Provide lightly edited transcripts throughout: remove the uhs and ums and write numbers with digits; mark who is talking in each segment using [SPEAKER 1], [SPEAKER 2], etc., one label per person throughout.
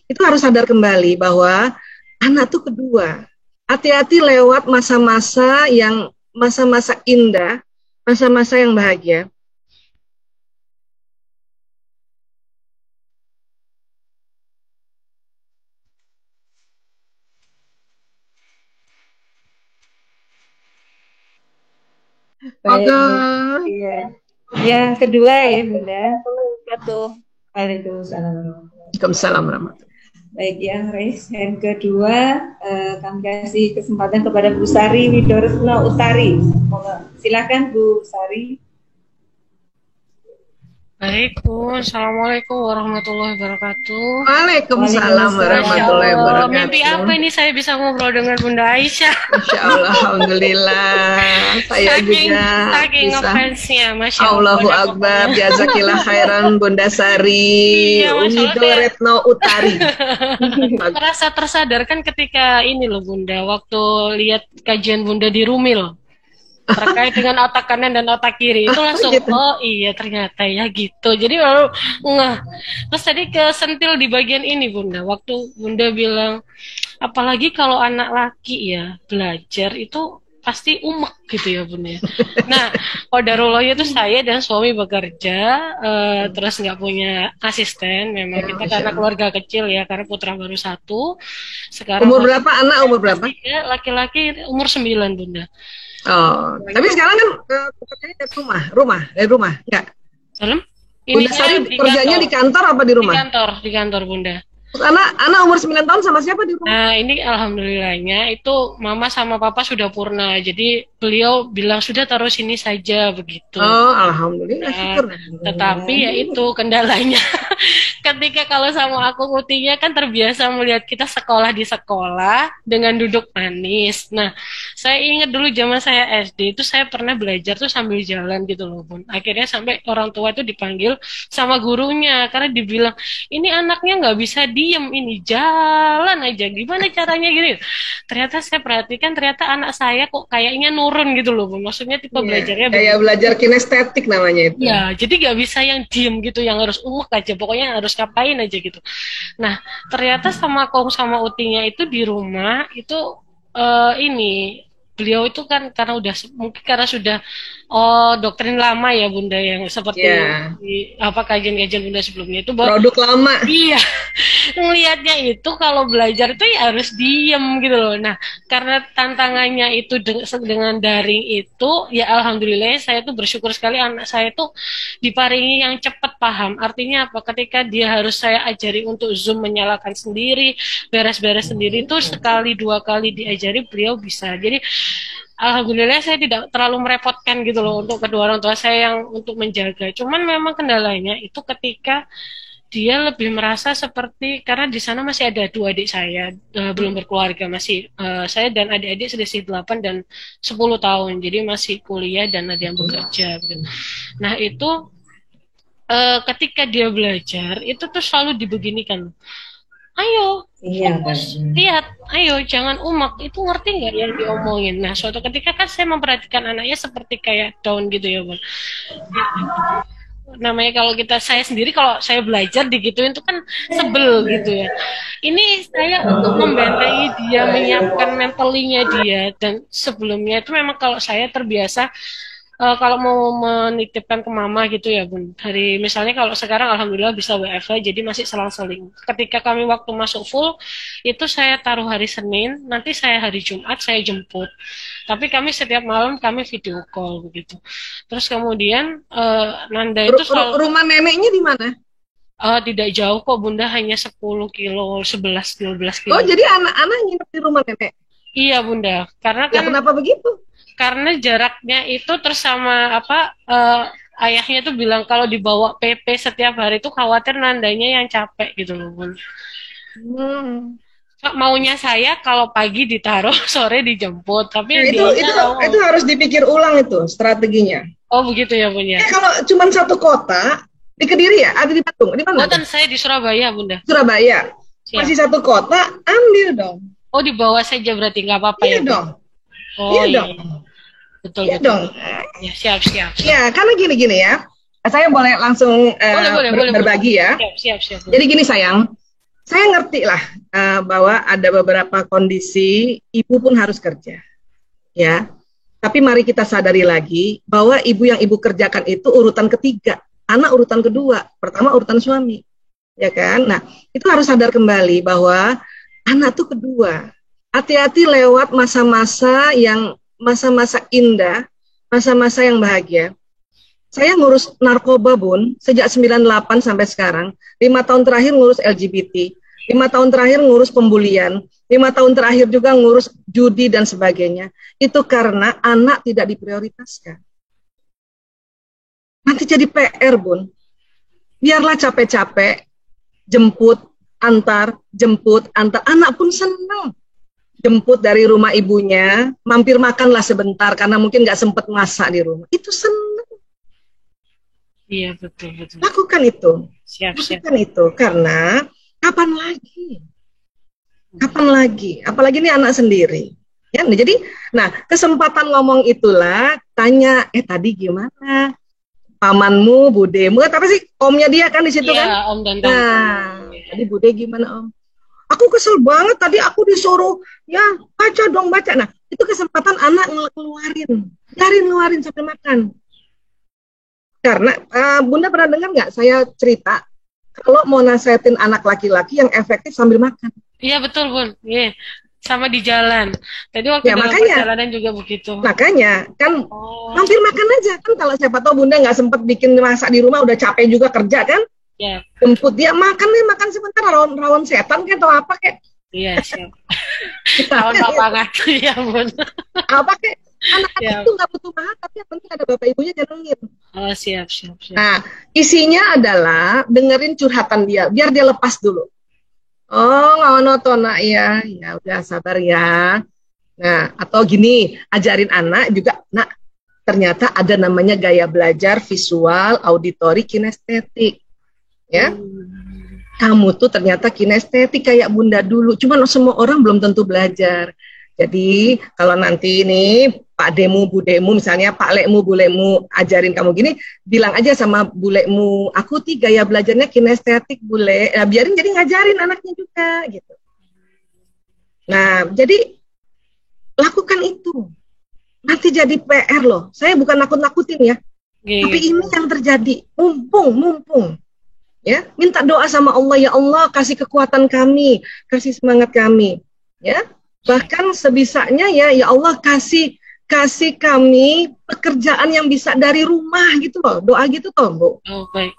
[SPEAKER 1] itu harus sadar kembali bahwa anak tuh kedua. Hati-hati lewat masa-masa yang masa-masa indah, masa-masa yang bahagia.
[SPEAKER 2] Baik, iya. Yang kedua ya Bunda.
[SPEAKER 1] Waalaikumsalam warahmatullahi.
[SPEAKER 2] Baik, yang kedua kami kasih kesempatan kepada Bu Sari Widoresno Utari. Silakan Bu Sari.
[SPEAKER 3] Baik Bu, Assalamualaikum warahmatullahi wabarakatuh.
[SPEAKER 1] Waalaikumsalam warahmatullahi wabarakatuh.
[SPEAKER 3] Mimpi apa ini saya bisa ngobrol dengan Bunda Aisyah?
[SPEAKER 1] Masya Allah, Alhamdulillah. Saya juga
[SPEAKER 3] saking
[SPEAKER 1] bisa.
[SPEAKER 3] Ngefansnya, Masya Allah.
[SPEAKER 1] Allahu Akbar, jazakillah khairan Bunda Sari, Widoresno Utari.
[SPEAKER 3] Merasa tersadarkan ketika ini loh Bunda, waktu lihat kajian Bunda di Rumil. Terkait dengan otak kanan dan otak kiri itu langsung gitu. Oh iya ternyata ya gitu, jadi baru ngeh. Terus tadi kesentil di bagian ini Bunda, waktu Bunda bilang apalagi kalau anak laki ya belajar itu pasti umek gitu ya Bunda. Nah qadarullah itu saya dan suami bekerja, terus nggak punya asisten, memang kita karena keluarga kecil ya, karena putra baru 1. Sekarang
[SPEAKER 1] umur berapa anak, umur berapa?
[SPEAKER 3] Laki-laki umur 9 Bunda.
[SPEAKER 1] Oh, tapi sekarang kan pekerjaannya dari rumah, enggak?
[SPEAKER 3] Dalam?
[SPEAKER 1] Bunda Sari kerjanya di kantor apa di rumah?
[SPEAKER 3] Di kantor Bunda.
[SPEAKER 1] Anak umur 9 tahun sama siapa di rumah?
[SPEAKER 3] Nah ini alhamdulillahnya itu mama sama papa sudah purna, jadi beliau bilang sudah taruh sini saja begitu.
[SPEAKER 1] Oh alhamdulillah, syukur.
[SPEAKER 3] Tetapi ya itu kendalanya ketika kalau sama aku Utinya kan terbiasa melihat kita sekolah di sekolah dengan duduk manis. Nah saya ingat dulu zaman saya SD itu saya pernah belajar tuh sambil jalan gitu loh Bun. Akhirnya sampai orang tua itu dipanggil sama gurunya karena dibilang ini anaknya nggak bisa diem, ini jalan aja, gimana caranya gitu. Ternyata saya perhatikan ternyata anak saya kok kayaknya nurun gitu loh Bun. Maksudnya tipe belajarnya
[SPEAKER 1] kayak belajar kinestetik namanya itu.
[SPEAKER 3] Ya jadi nggak bisa yang diem gitu, yang harus umek aja, pokoknya harus ngapain aja gitu. Nah ternyata sama Utinya itu di rumah itu ini beliau itu kan karena udah mungkin karena sudah doktrin lama ya Bunda yang seperti kajian-kajian Bunda sebelumnya itu
[SPEAKER 1] produk lama.
[SPEAKER 3] Iya. Ngelihatnya itu kalau belajar itu ya harus diem gitu loh. Nah, karena tantangannya itu dengan daring itu ya alhamdulillah saya tuh bersyukur sekali anak saya tuh diparingi yang cepat paham. Artinya apa? Ketika dia harus saya ajari untuk Zoom menyalakan sendiri, beres-beres sendiri itu sekali 2 kali diajari beliau bisa. Jadi alhamdulillah saya tidak terlalu merepotkan gitu loh untuk kedua orang tua saya yang untuk menjaga. Cuman memang kendalanya itu ketika dia lebih merasa seperti karena di sana masih ada 2 adik saya belum berkeluarga, masih saya dan adik-adik selisih 8 dan 10 tahun, jadi masih kuliah dan ada yang bekerja gitu. Nah itu ketika dia belajar itu tuh selalu dibeginikan, ayo fokus, lihat, ayo jangan umak, itu ngerti nggak yang diomongin. Nah suatu ketika kan saya memperhatikan anaknya seperti kayak down gitu ya Bun. Namanya kalau saya sendiri kalau saya belajar digituin itu kan sebel gitu ya. Ini saya untuk membentengi dia, menyiapkan mentalinya dia, dan sebelumnya itu memang kalau saya terbiasa kalau mau menitipkan ke mama gitu ya Bun, hari misalnya kalau sekarang alhamdulillah bisa WFH jadi masih selang-seling. Ketika kami waktu masuk full itu saya taruh hari Senin, nanti saya hari Jumat saya jemput. Tapi kami setiap malam kami video call begitu. Terus kemudian Nanda itu
[SPEAKER 1] rumah neneknya di mana?
[SPEAKER 3] Tidak jauh kok Bunda, hanya 10 kilo, 11-12 kilo.
[SPEAKER 1] Oh jadi anak-anak nginep di rumah nenek?
[SPEAKER 3] Iya Bunda, karena kan
[SPEAKER 1] kenapa begitu?
[SPEAKER 3] Karena jaraknya itu terus sama ayahnya tuh bilang kalau dibawa PP setiap hari tuh khawatir Nandanya yang capek gitu loh Bun. Maunya saya kalau pagi ditaruh, sore dijemput, tapi
[SPEAKER 1] itu harus dipikir ulang itu strateginya.
[SPEAKER 3] Oh begitu ya Bun ya.
[SPEAKER 1] Kalau cuma satu kota di Kediri ya, ada di Bandung, di mana?
[SPEAKER 3] Bukan saya di Surabaya Bunda.
[SPEAKER 1] Surabaya. Masih satu kota, ambil dong.
[SPEAKER 3] Oh dibawa saja berarti nggak apa-apa ya?
[SPEAKER 1] Dong.
[SPEAKER 3] Oh
[SPEAKER 1] iya dong.
[SPEAKER 3] Betul.
[SPEAKER 1] Dong.
[SPEAKER 3] Ya, siap.
[SPEAKER 1] Ya, karena gini ya. Saya boleh langsung
[SPEAKER 3] boleh.
[SPEAKER 1] berbagi ya.
[SPEAKER 3] Siap.
[SPEAKER 1] Jadi gini sayang, Saya ngerti lah bahwa ada beberapa kondisi ibu pun harus kerja, ya. Tapi mari kita sadari lagi bahwa ibu yang ibu kerjakan itu urutan ketiga, anak urutan kedua, pertama urutan suami, ya kan? Nah, itu harus sadar kembali bahwa anak tuh kedua. Hati-hati lewat masa-masa yang masa-masa indah, masa-masa yang bahagia. Saya ngurus narkoba, Bun, sejak 98 sampai sekarang. 5 tahun terakhir ngurus LGBT, 5 tahun terakhir ngurus pembulian, 5 tahun terakhir juga ngurus judi dan sebagainya. Itu karena anak tidak diprioritaskan. Nanti jadi PR, Bun. Biarlah capek-capek, jemput, antar. Anak pun senang. Jemput dari rumah ibunya, mampir makanlah sebentar, karena mungkin nggak sempat masak di rumah. Itu senang.
[SPEAKER 3] Iya, betul.
[SPEAKER 1] Lakukan itu.
[SPEAKER 3] Siap.
[SPEAKER 1] Lakukan itu, karena kapan lagi? Apalagi ini anak sendiri. Ya, jadi, nah kesempatan ngomong itulah, tanya, tadi gimana? Pamanmu, budemu, apa sih? Omnya dia kan di situ kan?
[SPEAKER 3] Iya, om dan tante.
[SPEAKER 1] Nah, tadi bude gimana om? Aku kesel banget tadi aku disuruh, ya baca dong baca. Nah, itu kesempatan anak ngeluarin sampai makan. Karena Bunda pernah dengar nggak saya cerita kalau mau nasihatin anak laki-laki yang efektif sambil makan?
[SPEAKER 3] Iya betul Bun, iya. Sama di jalan. Tadi waktu dalam perjalanan juga begitu.
[SPEAKER 1] Makanya kan mampir makan aja kan, kalau siapa tahu Bunda nggak sempat bikin masak di rumah, udah capek juga kerja kan?
[SPEAKER 3] Ya.
[SPEAKER 1] Jemput dia makan sebentar, rawon setan kayak atau apa kayak.
[SPEAKER 3] Iya siap. Rawon papangan ya Bun.
[SPEAKER 1] Apa kayak anak-anak itu nggak butuh mahal, tapi yang penting ada bapak ibunya nyenengin.
[SPEAKER 3] Oh siap.
[SPEAKER 1] Nah isinya adalah dengerin curhatan dia, biar dia lepas dulu. Oh ngono toh nak ya udah sabar ya. Nah atau gini, ajarin anak juga, nak ternyata ada namanya gaya belajar visual, auditori, kinestetik. Ya, kamu tuh ternyata kinestetik kayak Bunda dulu, cuman semua orang belum tentu belajar. Jadi kalau nanti ini Pak Demu, Budemu, misalnya Pak Lekmu, Bulemu ajarin kamu gini, bilang aja sama Bulemu, aku gaya belajarnya kinestetik Bule, nah, biarin jadi ngajarin anaknya juga gitu. Nah jadi lakukan itu, nanti jadi PR loh. Saya bukan nakut-nakutin ya, tapi ini yang terjadi, mumpung. Ya, minta doa sama Allah, ya Allah kasih kekuatan kami, kasih semangat kami, ya. Bahkan sebisanya ya Allah kasih kami pekerjaan yang bisa dari rumah gitu loh, doa gitu toh Bu.
[SPEAKER 3] Oh baik.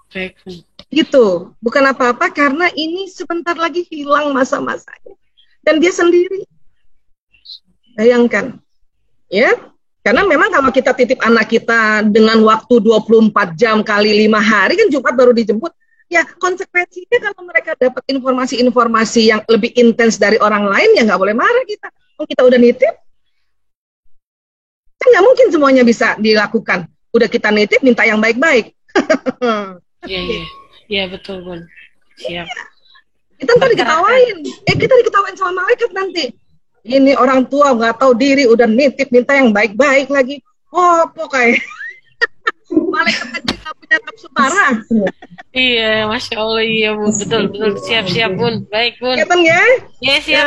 [SPEAKER 1] Gitu, bukan apa-apa karena ini sebentar lagi hilang masa-masanya dan dia sendiri. Bayangkan, ya. Karena memang kalau kita titip anak kita dengan waktu 24 jam kali 5 hari kan Jumat baru dijemput. Ya konsekuensinya kalau mereka dapat informasi-informasi yang lebih intens dari orang lain, ya nggak boleh marah kita. Kalau kita udah nitip, kan nggak mungkin semuanya bisa dilakukan. Udah kita nitip, minta yang baik-baik.
[SPEAKER 3] Iya betul Bun. Siap.
[SPEAKER 1] Kita ntar diketawain. Kita diketawain sama malaikat nanti. Ini orang tua nggak tahu diri, udah nitip, minta yang baik-baik lagi. Oh pokoknya. Malaikat aja nggak punya nafsu marah.
[SPEAKER 3] Iya, Masya Allah, iya Bun, betul, siap Bun, baik Bun.
[SPEAKER 1] Kelihatan ya?
[SPEAKER 3] Iya siap,